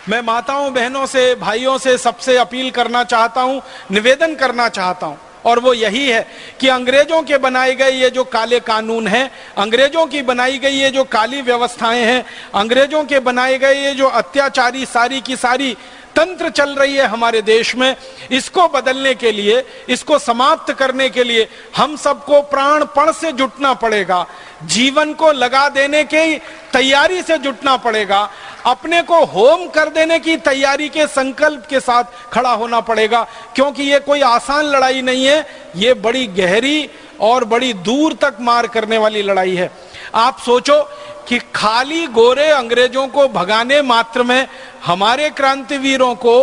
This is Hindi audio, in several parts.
मैं माताओं, बहनों से, भाइयों से, सबसे अपील करना चाहता हूं, निवेदन करना चाहता हूं, और वो यही है कि अंग्रेजों के बनाए गए ये जो काले कानून हैं, अंग्रेजों की बनाई गई ये जो काली व्यवस्थाएं हैं, अंग्रेजों के बनाए गए ये जो अत्याचारी सारी की सारी तंत्र चल रही है हमारे देश में, इसको बदलने के लिए, इसको समाप्त करने के लिए हम सबको प्राणपण से जुटना पड़ेगा, जीवन को लगा देने की तैयारी से जुटना पड़ेगा, अपने को होम कर देने की तैयारी के संकल्प के साथ खड़ा होना पड़ेगा, क्योंकि ये कोई आसान लड़ाई नहीं है, ये बड़ी गहरी और बड़ी दूर तक मार करने वाली लड़ाई है। आप सोचो कि खाली गोरे अंग्रेजों को भगाने मात्र में हमारे क्रांतिवीरों को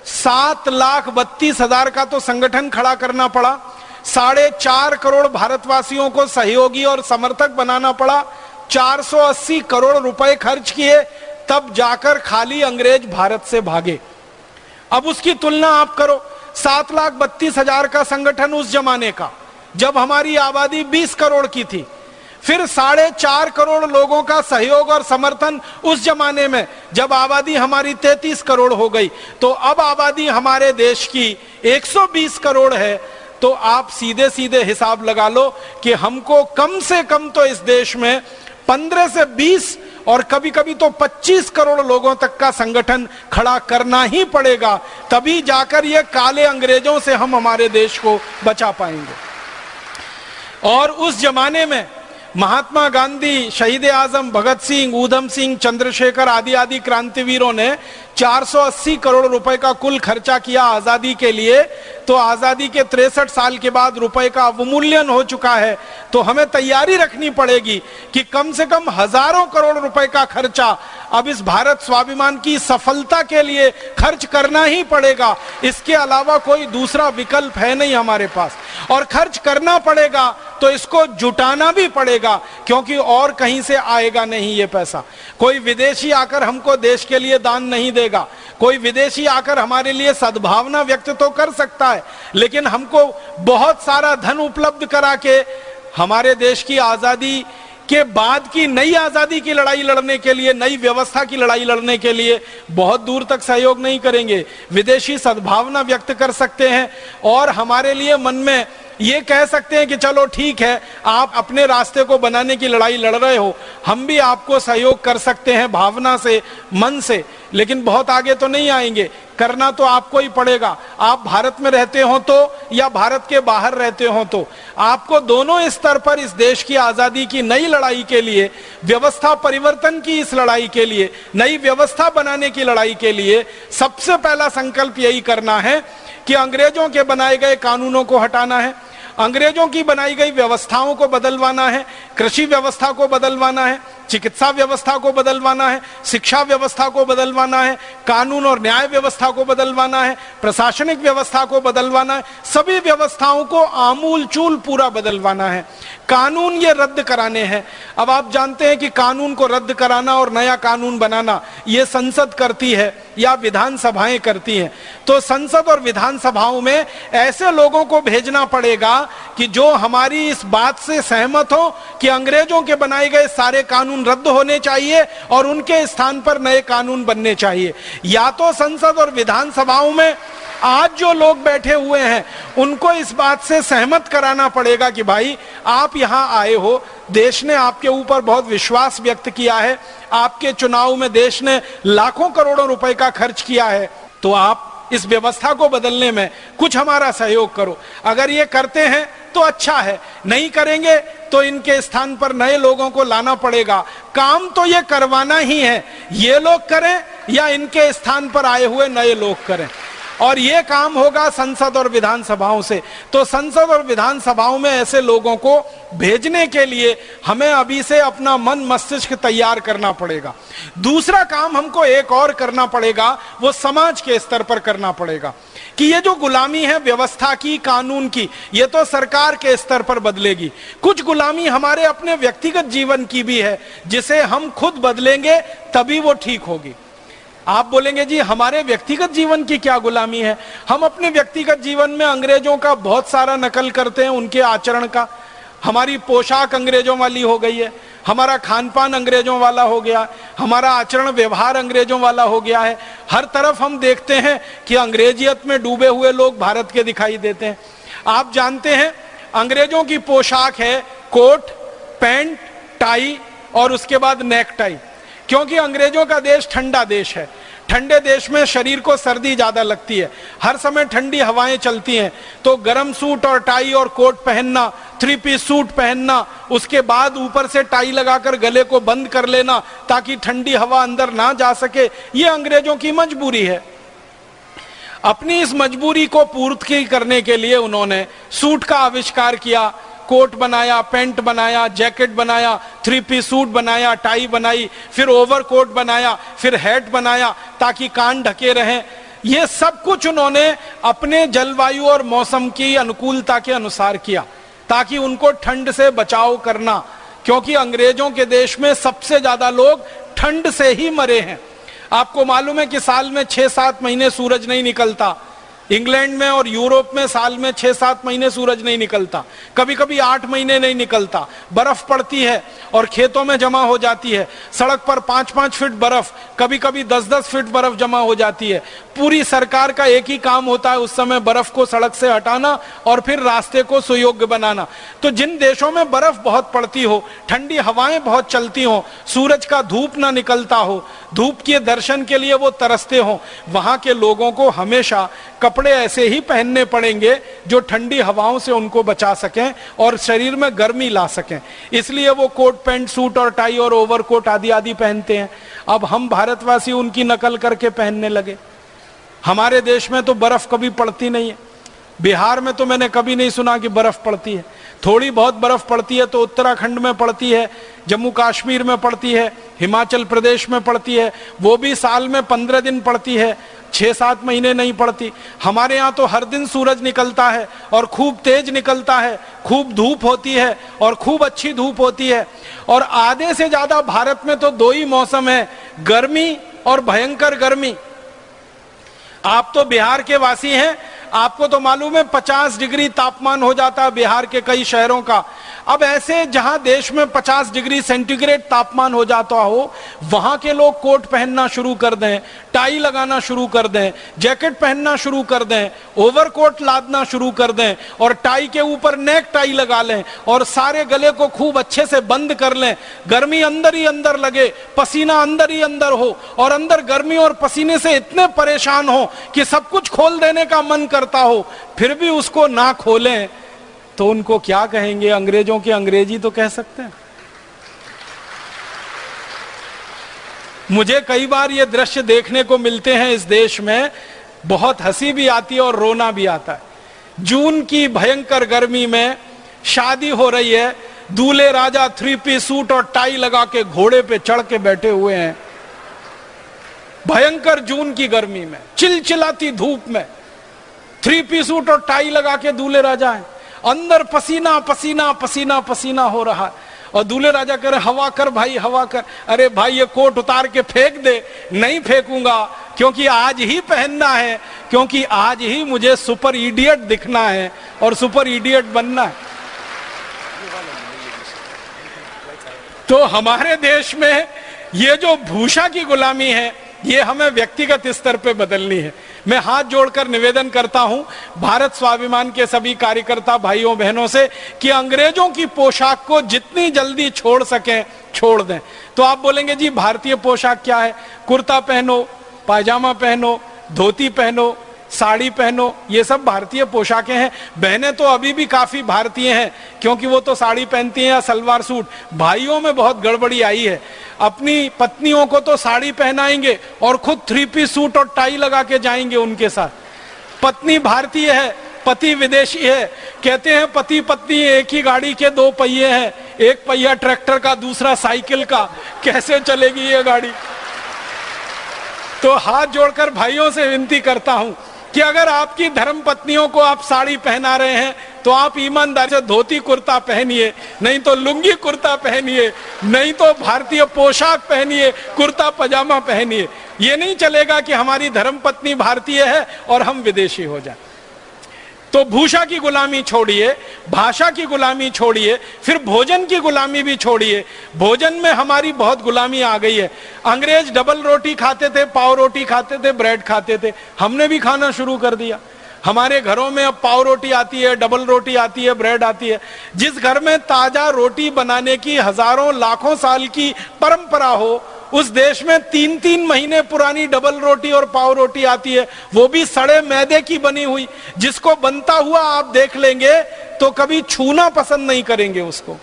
7,32,000 का तो संगठन खड़ा करना पड़ा, 4.5 करोड़ भारतवासियों को सहयोगी और समर्थक बनाना पड़ा, 480 करोड़ रुपए खर्च किए, तब जाकर खाली अंग्रेज भारत से भागे। अब उसकी तुलना आप करो, 7,32,000 का संगठन उस जमाने का, जब हमारी आबादी 20 करोड़ की थी, फिर 4.5 करोड़ लोगों का सहयोग और समर्थन उस जमाने में, जब आबादी हमारी 33 करोड़ हो गई, तो अब आबादी हमारे देश की 120 करोड़ है। तो आप सीधे सीधे हिसाब लगा लो कि हमको कम से कम तो इस देश में 15 से 20 और कभी कभी तो 25 करोड़ लोगों तक का संगठन खड़ा करना ही पड़ेगा, तभी जाकर ये काले अंग्रेजों से हम हमारे देश को बचा पाएंगे। और उस जमाने में महात्मा गांधी, शहीद आजम भगत सिंह, ऊधम सिंह, चंद्रशेखर आदि आदि क्रांतिवीरों ने 480 करोड़ रुपए का कुल खर्चा किया आजादी के लिए। तो आजादी के 63 साल के बाद रुपए का अवमूल्यन हो चुका है, तो हमें तैयारी रखनी पड़ेगी कि कम से कम हजारों करोड़ रुपए का खर्चा अब इस भारत स्वाभिमान की सफलता के लिए खर्च करना ही पड़ेगा। इसके अलावा कोई दूसरा विकल्प है नहीं हमारे पास, और खर्च करना पड़ेगा तो इसको जुटाना भी पड़ेगा, क्योंकि और कहीं से आएगा नहीं ये पैसा। कोई विदेशी आकर हमको देश के लिए दान नहीं देगा, कोई विदेशी आकर हमारे लिए सद्भावना व्यक्त तो कर सकता है, लेकिन हमको बहुत सारा धन उपलब्ध करा के हमारे देश की आजादी के बाद की नई आजादी की लड़ाई लड़ने के लिए, नई व्यवस्था की लड़ाई लड़ने के लिए बहुत दूर तक सहयोग नहीं करेंगे। विदेशी सद्भावना व्यक्त कर सकते हैं और हमारे लिए मन में ये कह सकते हैं कि चलो ठीक है, आप अपने रास्ते को बनाने की लड़ाई लड़ रहे हो, हम भी आपको सहयोग कर सकते हैं भावना से, मन से, लेकिन बहुत आगे तो नहीं आएंगे। करना तो आपको ही पड़ेगा। आप भारत में रहते हो तो या भारत के बाहर रहते हो तो आपको दोनों स्तर पर इस देश की आजादी की नई लड़ाई के लिए, व्यवस्था परिवर्तन की इस लड़ाई के लिए, नई व्यवस्था बनाने की लड़ाई के लिए सबसे पहला संकल्प यही करना है कि अंग्रेजों के बनाए गए कानूनों को हटाना है, अंग्रेजों की बनाई गई व्यवस्थाओं को बदलवाना है, कृषि व्यवस्था को बदलवाना है, चिकित्सा व्यवस्था को बदलवाना है, शिक्षा व्यवस्था को बदलवाना है, कानून और न्याय व्यवस्था को बदलवाना है, प्रशासनिक व्यवस्था को बदलवाना है, सभी व्यवस्थाओं को आमूल चूल पूरा बदलवाना है। कानून ये रद्द कराने हैं। अब आप जानते हैं कि कानून को रद्द कराना और नया कानून बनाना ये संसद करती है या विधानसभाएं करती हैं। तो संसद और विधानसभाओं में ऐसे लोगों को भेजना पड़ेगा कि जो हमारी इस बात से सहमत हो कि अंग्रेजों के बनाए गए सारे कानून रद्द होने चाहिए और उनके स्थान पर नए कानून बनने चाहिए। या तो संसद और विधानसभाओं में आज जो लोग बैठे हुए हैं उनको इस बात से सहमत कराना पड़ेगा कि भाई आप यहां आए हो, देश ने आपके ऊपर बहुत विश्वास व्यक्त किया है, आपके चुनाव में देश ने लाखों करोड़ों रुपए का खर्च किया है, तो आप इस व्यवस्था को बदलने में कुछ हमारा सहयोग करो। अगर ये करते हैं तो अच्छा है, नहीं करेंगे तो इनके स्थान पर नए लोगों को लाना पड़ेगा। काम तो ये करवाना ही है, ये लोग करें या इनके स्थान पर आए हुए नए लोग करें, और ये काम होगा संसद और विधानसभाओं से। तो संसद और विधानसभाओं में ऐसे लोगों को भेजने के लिए हमें अभी से अपना मन मस्तिष्क तैयार करना पड़ेगा। दूसरा काम हमको एक और करना पड़ेगा, वो समाज के स्तर पर करना पड़ेगा कि ये जो गुलामी है व्यवस्था की, कानून की, ये तो सरकार के स्तर पर बदलेगी। कुछ गुलामी हमारे अपने व्यक्तिगत जीवन की भी है, जिसे हम खुद बदलेंगे तभी वो ठीक होगी। आप बोलेंगे जी हमारे व्यक्तिगत जीवन की क्या गुलामी है? हम अपने व्यक्तिगत जीवन में अंग्रेजों का बहुत सारा नकल करते हैं, उनके आचरण का। हमारी पोशाक अंग्रेजों वाली हो गई है, हमारा खान पान अंग्रेजों वाला हो गया, हमारा आचरण व्यवहार अंग्रेजों वाला हो गया है। हर तरफ हम देखते हैं कि अंग्रेजियत में डूबे हुए लोग भारत के दिखाई देते हैं। आप जानते हैं अंग्रेजों की पोशाक है कोट, पैंट, टाई और उसके बाद नेक टाई, क्योंकि अंग्रेजों का देश ठंडा देश है। ठंडे देश में शरीर को सर्दी ज्यादा लगती है, हर समय ठंडी हवाएं चलती हैं, तो गर्म सूट और टाई और कोट पहनना, 3 पीस सूट पहनना, उसके बाद ऊपर से टाई लगाकर गले को बंद कर लेना ताकि ठंडी हवा अंदर ना जा सके, ये अंग्रेजों की मजबूरी है। अपनी इस मजबूरी को पूर्ति करने के लिए उन्होंने सूट का आविष्कार किया, कोट बनाया, पैंट बनाया, जैकेट बनाया, 3 पीस सूट बनाया, टाई बनाई, फिर ओवरकोट बनाया, फिर हैट बनाया ताकि कान ढके रहें। ये सब कुछ उन्होंने अपने जलवायु और मौसम की अनुकूलता के अनुसार किया ताकि उनको ठंड से बचाव करना, क्योंकि अंग्रेजों के देश में सबसे ज्यादा लोग ठंड से ही मरे हैं। आपको मालूम है कि साल में 6-7 महीने सूरज नहीं निकलता। इंग्लैंड में और यूरोप में साल में 6-7 महीने सूरज नहीं निकलता, कभी कभी 8 महीने नहीं निकलता। बर्फ पड़ती है और खेतों में जमा हो जाती है, सड़क पर 5-5 फीट बर्फ, कभी कभी 10-10 फीट बर्फ जमा हो जाती है। पूरी सरकार का एक ही काम होता है उस समय बर्फ को सड़क से हटाना और फिर रास्ते को सुयोग्य बनाना। तो जिन देशों में बर्फ बहुत पड़ती हो, ठंडी हवाएं बहुत चलती हो, सूरज का धूप ना निकलता हो, धूप के दर्शन के लिए वो तरसते हो, वहां के लोगों को हमेशा कपड़े ऐसे ही पहनने पड़ेंगे जो ठंडी हवाओं से उनको बचा सकें और शरीर में गर्मी ला सकें। इसलिए वो कोट, पैंट, सूट और टाई और ओवरकोट आदि आदि पहनते हैं। अब हम भारतवासी उनकी नकल करके पहनने लगे। हमारे देश में तो बर्फ कभी पड़ती नहीं है। बिहार में तो मैंने कभी नहीं सुना कि बर्फ पड़ती है। थोड़ी बहुत बर्फ पड़ती है तो उत्तराखंड में पड़ती है, जम्मू कश्मीर में पड़ती है, हिमाचल प्रदेश में पड़ती है, वो भी साल में 15 दिन पड़ती है, 6-7 महीने नहीं पड़ती। हमारे यहाँ तो हर दिन सूरज निकलता है और खूब तेज निकलता है, खूब धूप होती है और खूब अच्छी धूप होती है। और आधे से ज्यादा भारत में तो 2 ही मौसम है, गर्मी और भयंकर गर्मी। आप तो बिहार के वासी हैं, आपको तो मालूम है 50 डिग्री तापमान हो जाता है बिहार के कई शहरों का। अब ऐसे जहां देश में 50 डिग्री सेंटीग्रेड तापमान हो जाता हो, वहां के लोग कोट पहनना शुरू कर दें, टाई लगाना शुरू कर दें, जैकेट पहनना शुरू कर दें, ओवरकोट लादना शुरू कर दें और टाई के ऊपर नेक टाई लगा लें और सारे गले को खूब अच्छे से बंद कर लें। गर्मी अंदर ही अंदर लगे, पसीना अंदर ही अंदर हो और अंदर गर्मी और पसीने से इतने परेशान हो कि सब कुछ खोल देने का मन करता हो, फिर भी उसको ना खोलें तो उनको क्या कहेंगे? अंग्रेजों की अंग्रेजी तो कह सकते हैं। मुझे कई बार ये दृश्य देखने को मिलते हैं इस देश में, बहुत हंसी भी आती है और रोना भी आता है। जून की भयंकर गर्मी में शादी हो रही है, दूल्हे राजा 3 पीस सूट और टाई लगा के घोड़े पे चढ़ के बैठे हुए हैं। भयंकर जून की गर्मी में, चिलचिलाती धूप में 3 पीस सूट और टाई लगा के दूल्हे राजा हैं। अंदर पसीना पसीना पसीना पसीना हो रहा है और दूल्हे राजा कह रहे हवा कर भाई, हवा कर। अरे भाई ये कोट उतार के फेंक दे। नहीं फेंकूंगा, क्योंकि आज ही पहनना है, क्योंकि आज ही मुझे सुपर इडियट दिखना है और सुपर इडियट बनना है। तो हमारे देश में ये जो भूषा की गुलामी है, ये हमें व्यक्तिगत स्तर पे बदलनी है। मैं हाथ जोड़कर निवेदन करता हूं भारत स्वाभिमान के सभी कार्यकर्ता भाइयों बहनों से कि अंग्रेजों की पोशाक को जितनी जल्दी छोड़ सकें छोड़ दें। तो आप बोलेंगे जी भारतीय पोशाक क्या है? कुर्ता पहनो, पायजामा पहनो, धोती पहनो, साड़ी पहनो, ये सब भारतीय पोशाकें हैं। बहनें तो अभी भी काफी भारतीय हैं क्योंकि वो तो साड़ी पहनती हैं या सलवार सूट। भाइयों में बहुत गड़बड़ी आई है, अपनी पत्नियों को तो साड़ी पहनाएंगे और खुद 3 पीस सूट और टाई लगा के जाएंगे उनके साथ। पत्नी भारतीय है, पति विदेशी है। कहते हैं पति पत्नी एक ही गाड़ी के 2 पहिए हैं, एक पहिया ट्रैक्टर का, दूसरा साइकिल का, कैसे चलेगी ये गाड़ी? तो हाथ जोड़कर भाइयों से विनती करता हूं कि अगर आपकी धर्म पत्नियों को आप साड़ी पहना रहे हैं तो आप ईमानदारी से धोती कुर्ता पहनिए, नहीं तो लुंगी कुर्ता पहनिए, नहीं तो भारतीय पोशाक पहनिए, कुर्ता पजामा पहनिए। ये नहीं चलेगा कि हमारी धर्म पत्नी भारतीय है और हम विदेशी हो जाए। तो भूषा की गुलामी छोड़िए, भाषा की गुलामी छोड़िए, फिर भोजन की गुलामी भी छोड़िए। भोजन में हमारी बहुत गुलामी आ गई है। अंग्रेज डबल रोटी खाते थे, पाव रोटी खाते थे, ब्रेड खाते थे, हमने भी खाना शुरू कर दिया। हमारे घरों में अब पाव रोटी आती है, डबल रोटी आती है, ब्रेड आती है। जिस घर में ताजा रोटी बनाने की हजारों लाखों साल की परंपरा हो, उस देश में 3-3 महीने पुरानी डबल रोटी और पाव रोटी आती है, वो भी सड़े मैदे की बनी हुई। जिसको बनता हुआ आप देख लेंगे तो कभी छूना पसंद नहीं करेंगे उसको।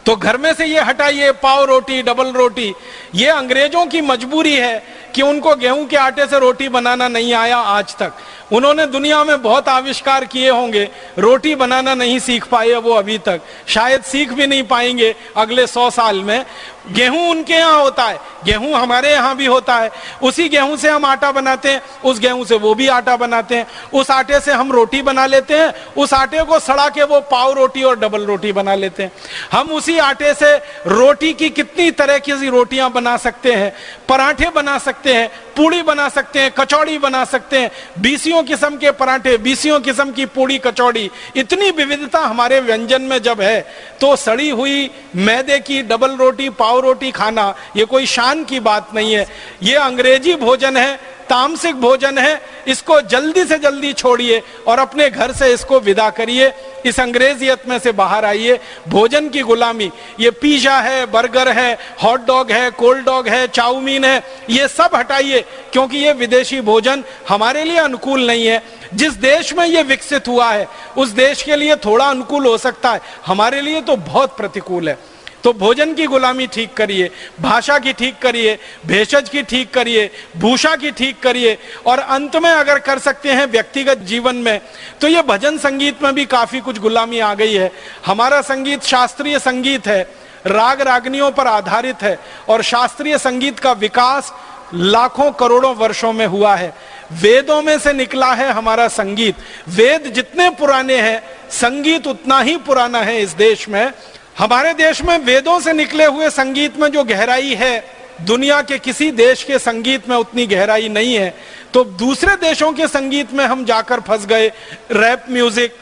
तो घर में से ये हटाइए पाव रोटी, डबल रोटी। ये अंग्रेजों की मजबूरी है कि उनको गेहूं के आटे से रोटी बनाना नहीं आया आज तक। उन्होंने दुनिया में बहुत आविष्कार किए होंगे, रोटी बनाना नहीं सीख पाए वो अभी तक, शायद सीख भी नहीं पाएंगे अगले 100 साल में। गेहूं उनके यहाँ होता है, गेहूं हमारे यहाँ भी होता है। उसी गेहूं से हम आटा बनाते हैं, उस गेहूं से वो भी आटा बनाते हैं। उस आटे से हम रोटी बना लेते हैं, उस आटे को सड़ा के वो पाव रोटी और डबल रोटी बना लेते हैं। हम उसी आटे से रोटी की कितनी तरह की रोटियां बना सकते हैं, पराठे बना सकते हैं, पूड़ी बना सकते हैं, कचौड़ी बना सकते हैं, 20 किस्म के पराठे, 20 किस्म की पूड़ी, कचौड़ी। इतनी विविधता हमारे व्यंजन में जब है, तो सड़ी हुई मैदे की डबल रोटी, पाव रोटी खाना ये कोई शान की बात नहीं है। ये अंग्रेजी भोजन है, तामसिक भोजन है। इसको जल्दी से जल्दी छोड़िए और अपने घर से इसको विदा करिए। इस अंग्रेजियत में से बाहर आइए। भोजन की गुलामी, ये पिज्जा है, बर्गर है, हॉट डॉग है, कोल्ड डॉग है, चाउमीन है, ये सब हटाइए, क्योंकि ये विदेशी भोजन हमारे लिए अनुकूल नहीं है। जिस देश में ये विकसित हुआ है उस देश के लिए थोड़ा अनुकूल हो सकता है, हमारे लिए तो बहुत प्रतिकूल है। तो भोजन की गुलामी ठीक करिए, भाषा की ठीक करिए, भेषज की ठीक करिए, भूषा की ठीक करिए, और अंत में अगर कर सकते हैं व्यक्तिगत जीवन में, तो ये भजन संगीत में भी काफी कुछ गुलामी आ गई है। हमारा संगीत शास्त्रीय संगीत है, राग रागनियों पर आधारित है, और शास्त्रीय संगीत का विकास लाखों करोड़ों वर्षों में हुआ है। वेदों में से निकला है हमारा संगीत। वेद जितने पुराने हैं, संगीत उतना ही पुराना है इस देश में। हमारे देश में वेदों से निकले हुए संगीत में जो गहराई है, दुनिया के किसी देश के संगीत में उतनी गहराई नहीं है। तो दूसरे देशों के संगीत में हम जाकर फंस गए। Rap music,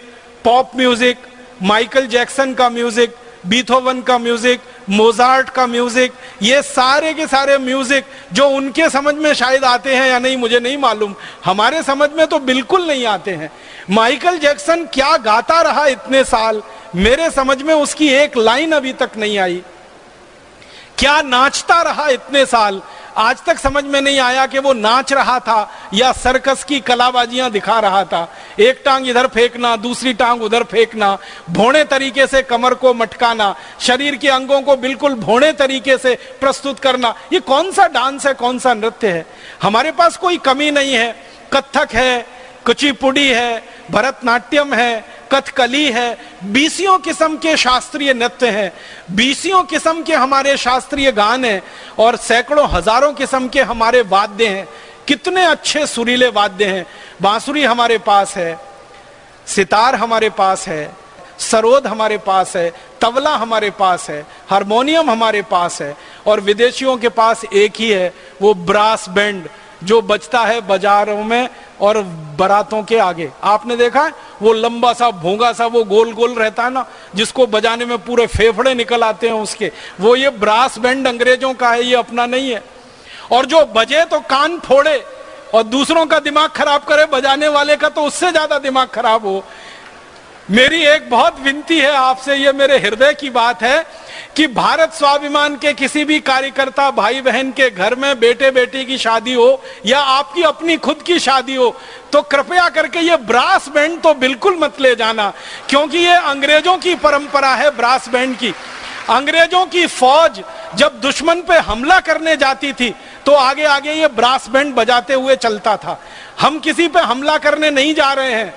pop music, Michael Jackson का म्यूजिक, बीथोवन का म्यूजिक, मोजार्ट का म्यूजिक, ये सारे के सारे म्यूजिक जो उनके समझ में शायद आते हैं या नहीं मुझे नहीं मालूम, हमारे समझ में तो बिल्कुल नहीं आते हैं। माइकल जैक्सन क्या गाता रहा इतने साल, मेरे समझ में उसकी एक लाइन अभी तक नहीं आई। क्या नाचता रहा इतने साल, आज तक समझ में नहीं आया कि वो नाच रहा था या सर्कस की कलाबाजियां दिखा रहा था। एक टांग इधर फेंकना, दूसरी टांग उधर फेंकना, भोणे तरीके से कमर को मटकाना, शरीर के अंगों को बिल्कुल भोणे तरीके से प्रस्तुत करना, ये कौन सा डांस है, कौन सा नृत्य है। हमारे पास कोई कमी नहीं है। कथक है, कुचिपुड़ी है, भरतनाट्यम है, कथकली है, 20 किस्म के शास्त्रीय नृत्य हैं, 20 किस्म के हमारे शास्त्रीय गान हैं, और सैकड़ों हजारों किस्म के हमारे वाद्य हैं। कितने अच्छे सुरीले वाद्य हैं। बांसुरी हमारे पास है, सितार हमारे पास है, सरोद हमारे पास है, तबला हमारे पास है, हारमोनियम हमारे पास है, और विदेशियों के पास एक ही है, वो ब्रास बैंड जो बजता है बाजारों में और बारातों के आगे। आपने देखा है वो लंबा सा भोंगा सा वो गोल गोल रहता है ना, जिसको बजाने में पूरे फेफड़े निकल आते हैं उसके, वो ये ब्रास बैंड अंग्रेजों का है, ये अपना नहीं है। और जो बजे तो कान फोड़े और दूसरों का दिमाग खराब करे, बजाने वाले का तो उससे ज्यादा दिमाग खराब हो। मेरी एक बहुत विनती है आपसे, ये मेरे हृदय की बात है कि भारत स्वाभिमान के किसी भी कार्यकर्ता भाई बहन के घर में बेटे बेटी की शादी हो या आपकी अपनी खुद की शादी हो, तो कृपया करके ये ब्रास बैंड तो बिल्कुल मत ले जाना, क्योंकि ये अंग्रेजों की परंपरा है ब्रास बैंड की। अंग्रेजों की फौज जब दुश्मन पे हमला करने जाती थी तो आगे आगे ये ब्रास बैंड बजाते हुए चलता था। हम किसी पे हमला करने नहीं जा रहे हैं,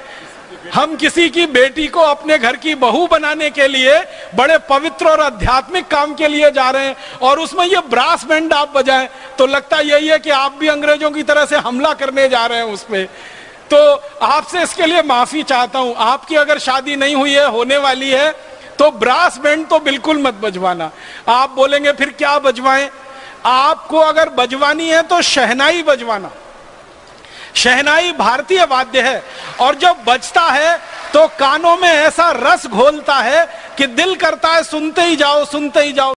हम किसी की बेटी को अपने घर की बहू बनाने के लिए बड़े पवित्र और आध्यात्मिक काम के लिए जा रहे हैं, और उसमें ये ब्रास बैंड आप बजाएं तो लगता यही है कि आप भी अंग्रेजों की तरह से हमला करने जा रहे हैं उस पे। तो आपसे इसके लिए माफी चाहता हूं। आपकी अगर शादी नहीं हुई है, होने वाली है, तो ब्रास बैंड तो बिल्कुल मत बजवाना। आप बोलेंगे फिर क्या बजवाएं? आपको अगर बजवानी है तो शहनाई बजवाना। शहनाई भारतीय वाद्य है और जब बजता है तो कानों में ऐसा रस घोलता है कि दिल करता है सुनते ही जाओ, सुनते ही जाओ।